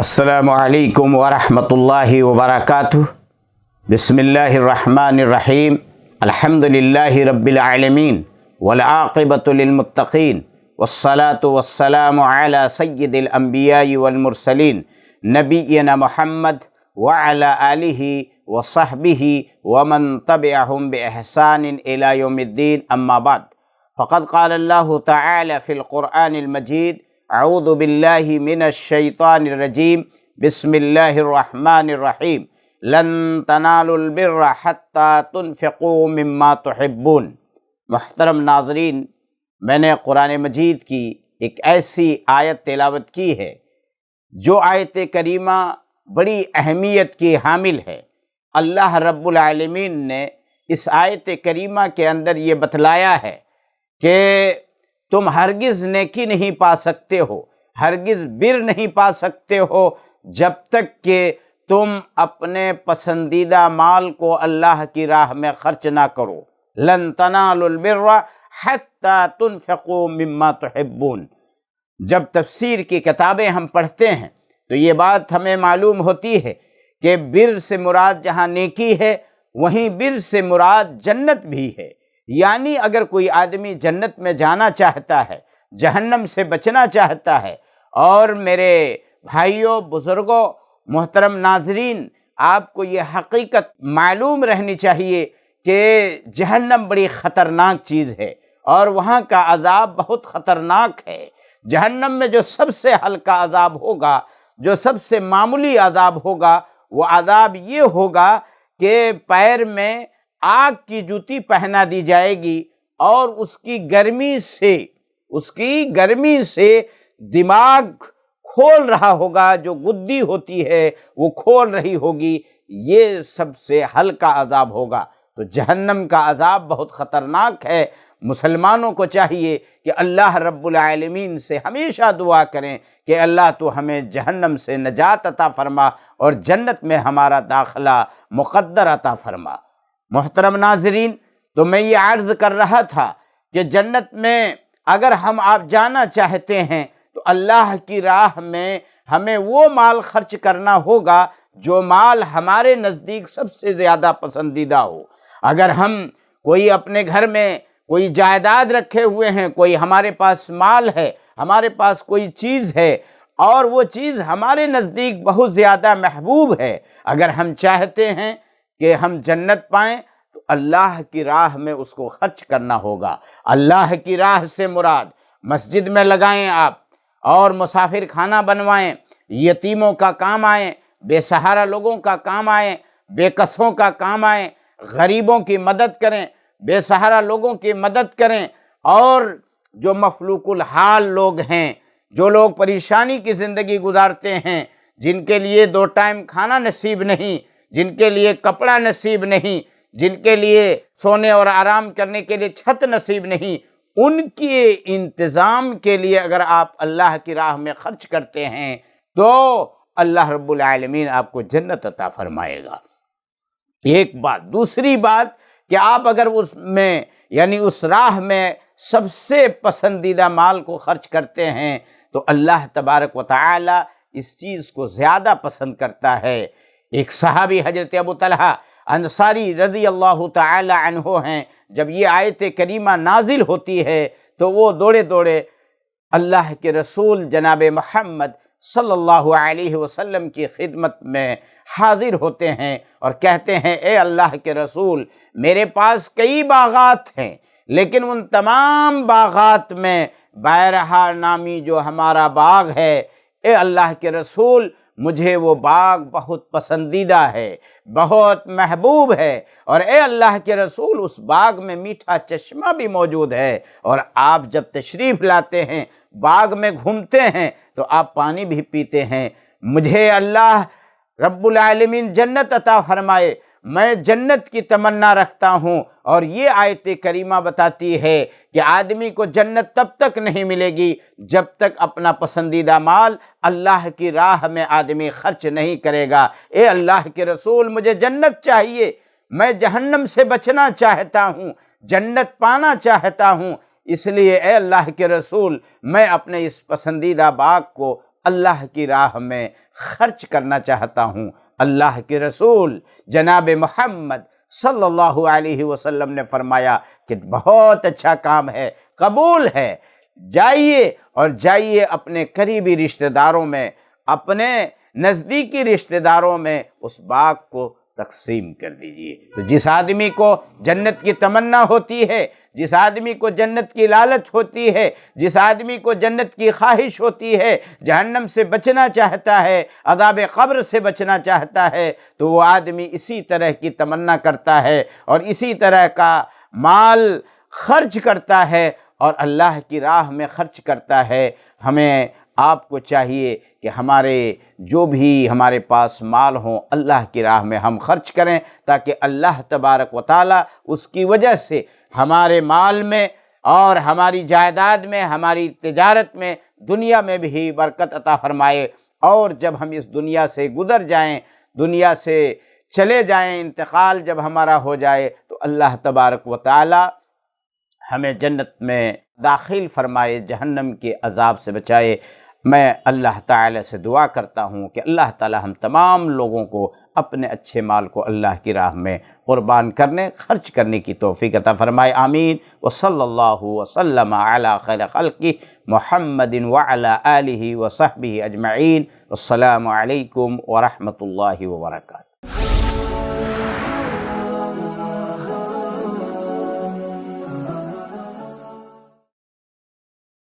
السلام علیکم ورحمۃ اللہ وبرکاتہ۔ بسم اللہ الرحمن الرحیم۔ الحمد للہ رب العالمین والعاقبۃ للمتقین والصلاة والسلام علی سید الانبیاء والمرسلین نبینا محمد وعلی آلہ وصحبہ ومن تبعہم بإحسان الی یوم الدین، اما بعد، فقد قال اللہ تعالی فی القرآن المجید: اعوذ باللہ من الشیطان الرجیم، بسم اللہ الرحمن الرحیم، لن تنالوا البر حتی تنفقوا مما تحبون۔ محترم ناظرین، میں نے قرآن مجید کی ایک ایسی آیت تلاوت کی ہے جو آیت کریمہ بڑی اہمیت کی حامل ہے۔ اللہ رب العالمین نے اس آیت کریمہ کے اندر یہ بتلایا ہے کہ تم ہرگز نیکی نہیں پا سکتے ہو، ہرگز بر نہیں پا سکتے ہو جب تک کہ تم اپنے پسندیدہ مال کو اللہ کی راہ میں خرچ نہ کرو۔ لن تنالوا البر حتی تنفقوا مما تحبون۔ جب تفسیر کی کتابیں ہم پڑھتے ہیں تو یہ بات ہمیں معلوم ہوتی ہے کہ بر سے مراد جہاں نیکی ہے وہیں بر سے مراد جنت بھی ہے۔ یعنی اگر کوئی آدمی جنت میں جانا چاہتا ہے، جہنم سے بچنا چاہتا ہے، اور میرے بھائیوں، بزرگوں، محترم ناظرین، آپ کو یہ حقیقت معلوم رہنی چاہیے کہ جہنم بڑی خطرناک چیز ہے اور وہاں کا عذاب بہت خطرناک ہے۔ جہنم میں جو سب سے ہلکا عذاب ہوگا، جو سب سے معمولی عذاب ہوگا، وہ عذاب یہ ہوگا کہ پیر میں آگ کی جوتی پہنا دی جائے گی اور اس کی گرمی سے دماغ کھول رہا ہوگا، جو گدی ہوتی ہے وہ کھول رہی ہوگی۔ یہ سب سے ہلکا عذاب ہوگا۔ تو جہنم کا عذاب بہت خطرناک ہے۔ مسلمانوں کو چاہیے کہ اللہ رب العالمین سے ہمیشہ دعا کریں کہ اللہ تو ہمیں جہنم سے نجات عطا فرما اور جنت میں ہمارا داخلہ مقدر عطا فرما۔ محترم ناظرین، تو میں یہ عرض کر رہا تھا کہ جنت میں اگر آپ جانا چاہتے ہیں تو اللہ کی راہ میں ہمیں وہ مال خرچ کرنا ہوگا جو مال ہمارے نزدیک سب سے زیادہ پسندیدہ ہو۔ اگر ہم کوئی اپنے گھر میں کوئی جائیداد رکھے ہوئے ہیں، کوئی ہمارے پاس مال ہے، ہمارے پاس کوئی چیز ہے اور وہ چیز ہمارے نزدیک بہت زیادہ محبوب ہے، اگر ہم چاہتے ہیں کہ ہم جنت پائیں تو اللہ کی راہ میں اس کو خرچ کرنا ہوگا۔ اللہ کی راہ سے مراد مسجد میں لگائیں آپ، اور مسافر خانہ بنوائیں، یتیموں کا کام آئیں، بے سہارا لوگوں کا کام آئیں، بے کسوں کا کام آئیں، غریبوں کی مدد کریں، بے سہارا لوگوں کی مدد کریں، اور جو مفلوق الحال لوگ ہیں، جو لوگ پریشانی کی زندگی گزارتے ہیں، جن کے لیے 2 ٹائم کھانا نصیب نہیں، جن کے لیے کپڑا نصیب نہیں، جن کے لیے سونے اور آرام کرنے کے لیے چھت نصیب نہیں، ان کے انتظام کے لیے اگر آپ اللہ کی راہ میں خرچ کرتے ہیں تو اللہ رب العالمین آپ کو جنت عطا فرمائے گا۔ ایک بات۔ دوسری بات کہ آپ اگر اس میں یعنی اس راہ میں سب سے پسندیدہ مال کو خرچ کرتے ہیں تو اللہ تبارک و تعالی اس چیز کو زیادہ پسند کرتا ہے۔ ایک صحابی حضرت ابو طلحہ انصاری رضی اللہ تعالی عنہ ہیں، جب یہ آیت کریمہ نازل ہوتی ہے تو وہ دوڑے دوڑے اللہ کے رسول جناب محمد صلی اللہ علیہ وسلم کی خدمت میں حاضر ہوتے ہیں اور کہتے ہیں: اے اللہ کے رسول، میرے پاس کئی باغات ہیں، لیکن ان تمام باغات میں بیرہا نامی جو ہمارا باغ ہے، اے اللہ کے رسول، مجھے وہ باغ بہت پسندیدہ ہے، بہت محبوب ہے، اور اے اللہ کے رسول، اس باغ میں میٹھا چشمہ بھی موجود ہے، اور آپ جب تشریف لاتے ہیں، باغ میں گھومتے ہیں تو آپ پانی بھی پیتے ہیں۔ مجھے اللہ رب العالمین جنت عطا فرمائے، میں جنت کی تمنا رکھتا ہوں۔ اور یہ آیت کریمہ بتاتی ہے کہ آدمی کو جنت تب تک نہیں ملے گی جب تک اپنا پسندیدہ مال اللہ کی راہ میں آدمی خرچ نہیں کرے گا۔ اے اللہ کے رسول، مجھے جنت چاہیے، میں جہنم سے بچنا چاہتا ہوں، جنت پانا چاہتا ہوں، اس لیے اے اللہ کے رسول، میں اپنے اس پسندیدہ باغ کو اللہ کی راہ میں خرچ کرنا چاہتا ہوں۔ اللہ کے رسول جناب محمد صلی اللہ علیہ وسلم نے فرمایا کہ بہت اچھا کام ہے، قبول ہے، جائیے اور جائیے اپنے قریبی رشتہ داروں میں، اپنے نزدیکی رشتہ داروں میں اس باغ کو تقسیم کر دیجئے۔ تو جس آدمی کو جنت کی تمنا ہوتی ہے، جس آدمی کو جنت کی لالچ ہوتی ہے، جس آدمی کو جنت کی خواہش ہوتی ہے، جہنم سے بچنا چاہتا ہے، عذاب قبر سے بچنا چاہتا ہے، تو وہ آدمی اسی طرح کی تمنا کرتا ہے اور اسی طرح کا مال خرچ کرتا ہے اور اللہ کی راہ میں خرچ کرتا ہے۔ ہمیں آپ کو چاہیے کہ ہمارے جو بھی ہمارے پاس مال ہوں اللہ کی راہ میں ہم خرچ کریں، تاکہ اللہ تبارک و تعالی اس کی وجہ سے ہمارے مال میں اور ہماری جائیداد میں، ہماری تجارت میں، دنیا میں بھی برکت عطا فرمائے، اور جب ہم اس دنیا سے گزر جائیں، دنیا سے چلے جائیں، انتقال جب ہمارا ہو جائے، تو اللہ تبارک و تعالی ہمیں جنت میں داخل فرمائے، جہنم کے عذاب سے بچائے۔ میں اللہ تعالی سے دعا کرتا ہوں کہ اللہ تعالی ہم تمام لوگوں کو اپنے اچھے مال کو اللہ کی راہ میں قربان کرنے، خرچ کرنے کی توفیق عطا فرمائے، آمین۔ وصلی اللہ وسلم علی خیر خلقہ محمد وعلی آلہ وصحبہ اجمعین۔ السلام علیکم ورحمۃ اللہ وبرکاتہ۔